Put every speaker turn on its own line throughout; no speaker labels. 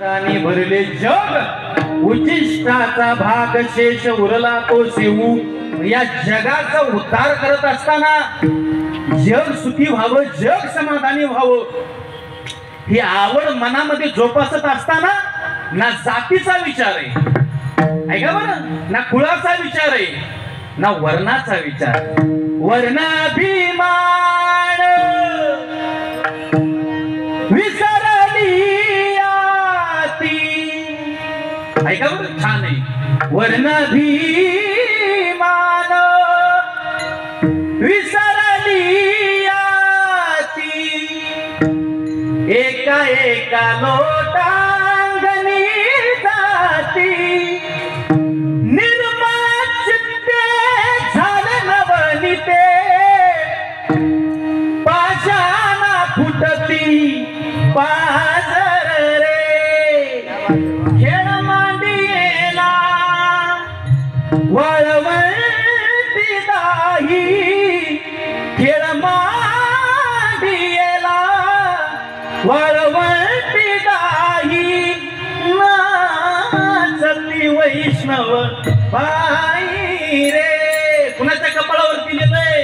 राणी भरले जग उचिष्टाचा भाग शेष उरला तो सेवू। या जगाचा उद्धार करत असताना जग सुखी व्हावं, जग समाधानी व्हावं ही आवड मनामध्ये जोपासत असताना ना जातीचा विचार आहे ऐका बरं, ना कुळाचा विचार आहे, ना वर्णाचा विचार। वर्णाभिमान विसरली ऐका बरं, छान आहे। वर्णाभिमान विसरली आती एका एका लोटांगणी जाती। निर्माचित्ते झाले नवनीते पाषाणा फुटती पाजर रे। खेळ मांडियेला वळवळती दाही, खेळ मांडियेला वळवळती दाही। नाचती वैष्णव बाई रे। कुणाच्या कपाळावरती लिहिलंय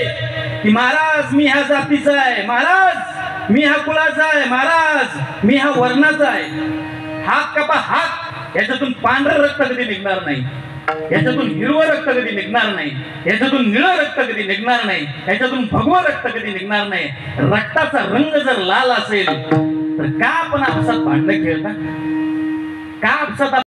की महाराज मी ह्या जातीचा आहे, महाराज मी ह्या कुळाचा आहे, महाराज मी ह्या वर्णाचा आहे। हात कपा हात, याच्यातून पांढरं रक्त कधी निघणार नाही, याच्यातून हिरवं रक्त कधी निघणार नाही, याच्यातून निळं रक्त कधी निघणार नाही, याच्यातून भगवं रक्त कधी निघणार नाही। रक्ताचा रंग जर लाल असेल तर का आपण आपसात भांडण खेळता, का आपसात